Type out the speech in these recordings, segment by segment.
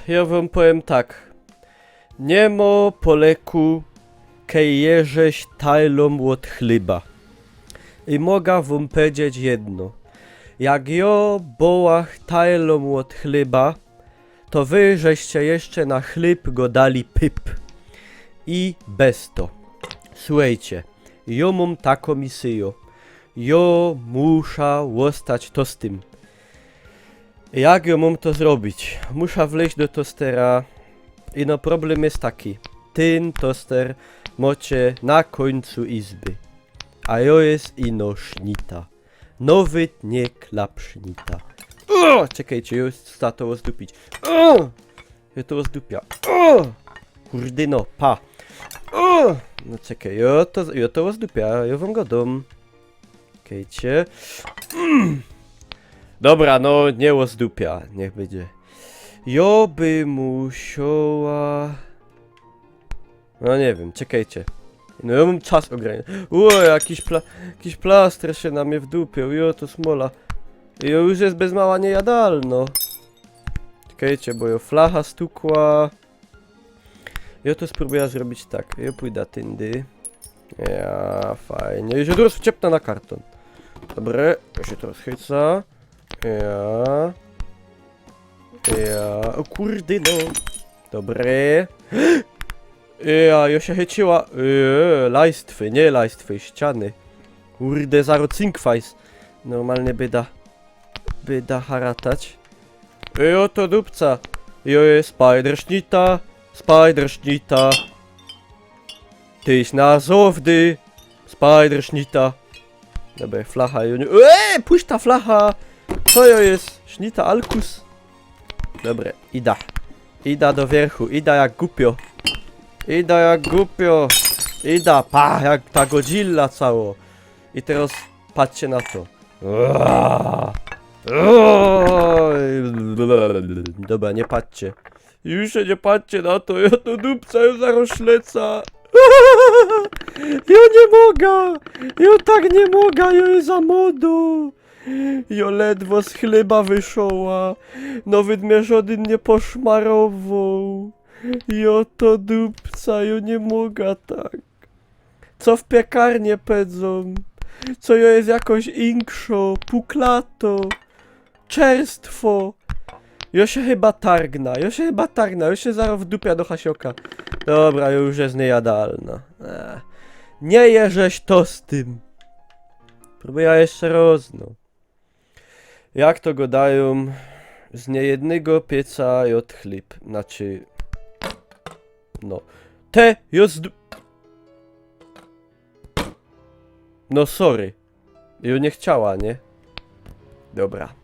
Ja wam powiem tak. Nie mo poleku, kej jeżeś tajlom od chliba. I mogę wam powiedzieć jedno. Jak jo bołach tajlom od chliba, to wy żeście jeszcze na chlib go dali pyp. I bez to. Słuchajcie, jo mam taką misję. Jo muszę zostać to z tym. Jak ja mam to zrobić? Muszę wleźć do tostera i no problem jest taki. Ten toster macie na końcu izby. A jo jest ino sznita. Nawet nie klapsznita. Czekajcie, już sta to rozdupić. Ja to rozdupia. Kurde no, pa. No czekaj, ja to rozdupia, ja wam go dam. Czekajcie. Dobra, no nie rozdupia, niech będzie. Jo by musiała... No nie wiem, czekajcie. No ja mam czas ograniczony. Jakiś plaster się na mnie wdupiał, jo to smola. Jo już jest bez mała niejadalno. Czekajcie, bo jo flacha stukła. Ja to spróbuję zrobić tak. Ja pójdę tędy. Ja, fajnie. Już teraz wciepnę na karton. Dobre, ja się to rozchyca. O kurde no. Dobre. Ja się chyciła. Lajstwy, nie lajstwy, ściany. Kurde, zaro cinkwajs. Normalnie byda haratać. To dupca. Jest spider-sznita. Tyś na zowdy. Spider-sznita. Dobra, flacha. Puść ta flacha. Co jest? Sznita alkus. Dobra, ida do wierchu, ida jak głupio. Ida, pa, jak ta Godzilla cało. I teraz patrzcie na to. Dobra, nie patrzcie. Już się nie patrzcie na to, ja to dupca już zarośleca. Ja nie mogę. Ja tak nie mogę, ja jest za modu. Jo ledwo z chleba wyszła. Nawet mnie żaden nie poszmarował. Jo to dupca, jo nie mogę tak. Co w piekarnie pedzą? Co jo jest jakoś inkszo, puklato, czerstwo. Jo się chyba targna, jo się zaraz wdupia do Hasioka. Dobra, jo już jest niejadalna. Nie jeżeś to z tym. Próbuję jeszcze raz, no. Jak to go dają z niejednego pieca i od chleb. Znaczy... No. Jest... No sorry. Jo nie chciała, nie? Dobra.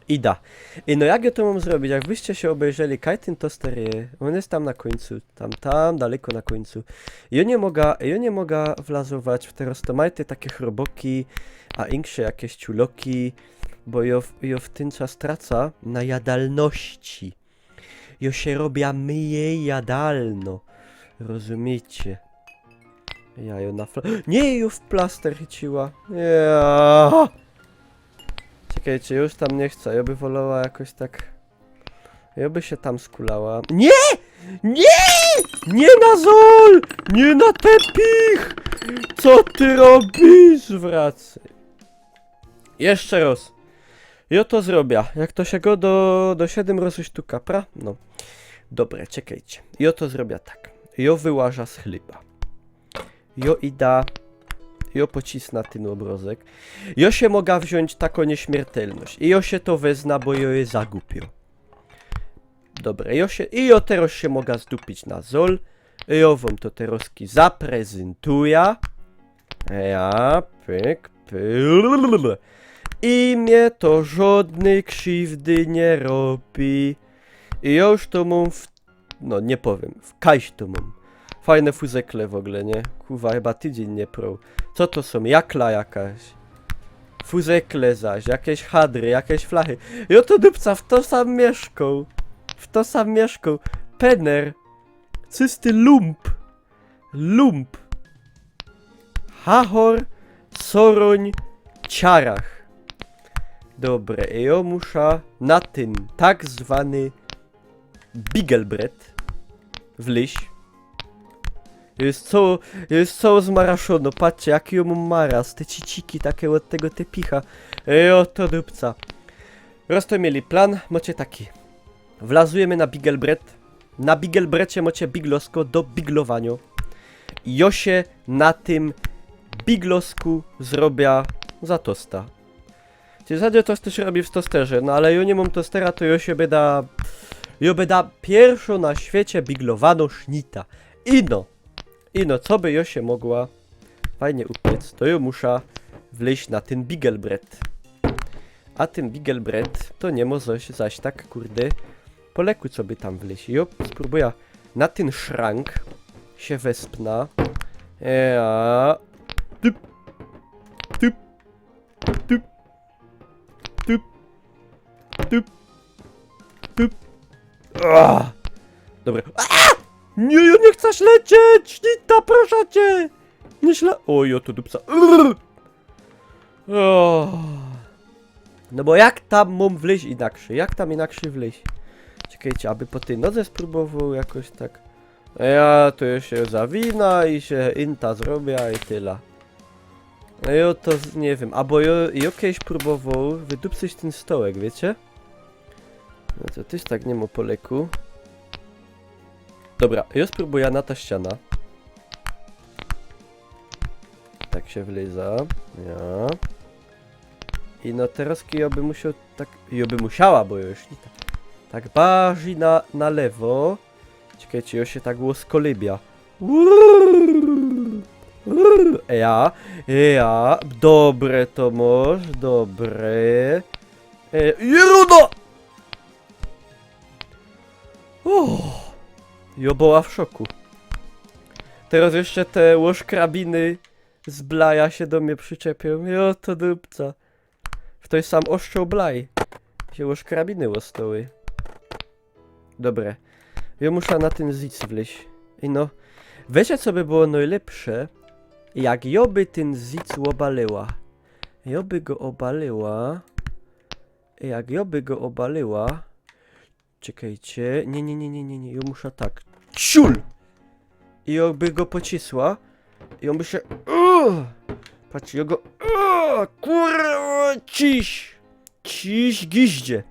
Ida. I no jak ja to mam zrobić? Jakbyście się obejrzeli, kaj ten toster je, on jest tam na końcu, tam daleko na końcu. Ja nie mogę wlazować w te roztomajty takie chroboki, a insze jakieś ciuloki, bo jo w tym czas traca na jadalności. Jo się robia myje jadalno. Rozumiecie? Ja jo na nie, jo w plaster chyciła. Ja. Czekajcie, już tam nie chcę, ja by wolała jakoś tak... Ja by się tam skulała... Nie! Nie! Nie na zol! Nie na tepich! Co ty robisz? Wracaj. Jeszcze raz. Ja to zrobię. Jak to się go do 7 razy sztuka, pra? No. Dobre, czekajcie. Ja to zrobię tak. Ja wyłażę z chleba. Ja idę... Jo pocisna ten obrazek. Jo się mogę wziąć taką nieśmiertelność. I jo się to wezna, bo jo je zagupio. Dobra, jo teraz się mogę zdupić na zol. Jo wam to teroski zaprezentuję. Ja, pyk. I mnie to żadnej krzywdy nie robi. I ja już to mam no nie powiem, w kaś to mam. Fajne fuzekle w ogóle, nie? Kurwa, chyba tydzień nie prął. Co to są? Jakla jakaś. Fuzekle zaś, jakieś hadry, jakieś flachy. I oto dupca w to sam mieszkał. Pener. Cysty lump. Hachor, soroń, ciarach. Dobre, ja muszę na ten tak zwany Bigelbret wleź. Jest całe zmaraszono, patrzcie jaki ją mam maraz, te ciciki takie od tego tepicha. O to dupca. Rozto mieli plan, macie taki. Wlazujemy na Bigelbret. Na Bigelbrecie macie biglosko do biglowania. I ja się na tym biglosku zrobię za tosta. W zasadzie tosty się robi w tosterze, no ale ja nie mam tostera, to ja się będę... Ja będę pierwszą na świecie biglowano sznita. Ino, co by ja się mogła fajnie upiec, to ja muszę wleźć na ten Bigelbret. A ten Bigelbret to nie może zaś tak, kurde, po leku co by tam wleźć. Ja spróbuję na ten szrank się wespna. Typ. Typ. Typ. Typ. Typ. Typ. Dobra. Nie, ja nie chcę lecieć! Nita, proszę cię! Nie oj, o to dupca. No bo jak tam mam wleźć inaczej? Jak tam inaczej wleźć? Czekajcie, aby po tej nodze spróbował jakoś tak. Ja tu się zawina i się inta zrobię i tyle. Ja to nie wiem, albo ja kiedyś próbował wydupcyć ten stołek, wiecie? No to też tak nie ma po leku. Dobra, ja spróbuję na ta ściana. Tak się wleza. Ja. I no teraz ja by musiał tak... Ja by musiała, bo już nie tak... Tak bardziej na lewo. Czekajcie, ja się tak łoskolybia. Ja. Dobre to może, dobre. Jerudo! Ja była w szoku. Teraz jeszcze te łożkrabiny z blaja się do mnie przyczepią. Jo, to dupca. W tej sam oszczał blaj. Się łożkrabiny łostoły. Dobre. Ja muszę na ten zic wleźć. I no, wiecie co by było najlepsze? Jak ja by ten zic obaliła. Ja by go obaliła. Jak ja by go obaliła. Czekajcie. Nie. Ja muszę tak. Ciul! I ja by go pocisła. I on by się... Patrzcie, ja go... Kurwa, ciś! Ciś giździe.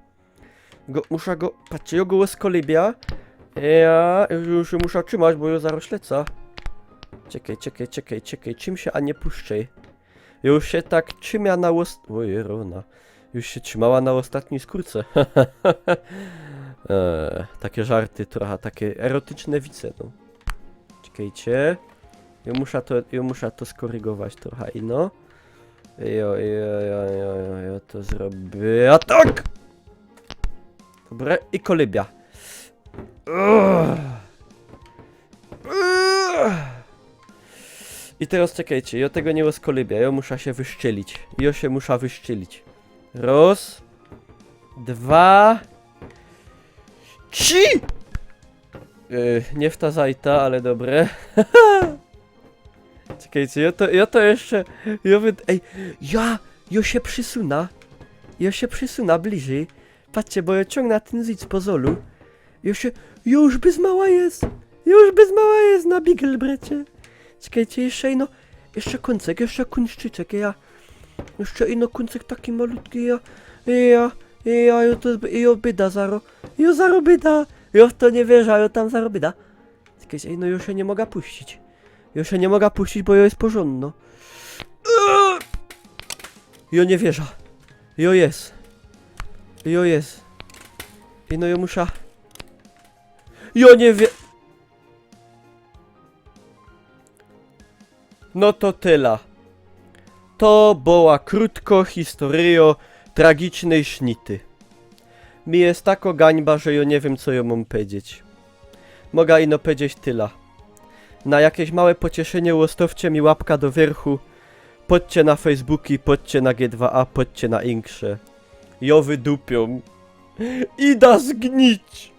Muszę go... Patrzcie, ja go łaskolibia. Ja już muszę trzymać, bo ja zaraz lecę. Czekaj. Czym się, a nie puszczaj. Ja już się tak trzymia na Ojej, rona. Już się trzymała na ostatniej skórce. Takie żarty trochę, takie erotyczne wice, no. Czekajcie. Ja muszę to skorygować trochę, no. Ja to zrobię. A tak! Dobra, i kolybia. I teraz czekajcie, ja tego nie rozkolybia, ja muszę się wyszczelić. Ja się muszę wyszczelić. Raz, dwa, trzy! Nie w ta zajta, ale dobre. Czekajcie, ja to jeszcze... Ej, ja się przysuna. Ja się przysuna bliżej. Patrzcie, bo ja ciągnę ten zic po zolu. Już bez mała jest. Już bez mała jest na Bigelbrecie. Czekajcie, jeszcze jeszcze końcek, jeszcze kunszczyczek, jeszcze końcek taki malutki, ja byda zaro. Ja zaro byda. Ja w to nie wierzę, ja tam zaro byda. Czekajcie, no już się nie mogę puścić. Już się nie mogę puścić, bo ja jest porządno. Ja nie wierzę. Ja jest. I no ja muszę... Ja nie wie... No to tyle. To była krótko historia tragicznej sznity. Mi jest tako gańba, że ja nie wiem co ja mam powiedzieć. Mogę ino powiedzieć tyle. Na jakieś małe pocieszenie łostowcie mi łapka do wierchu. Podcie na Facebooki, podcie na G2A, podcie na Inkrze. Jo wydupią. Ida zgnić!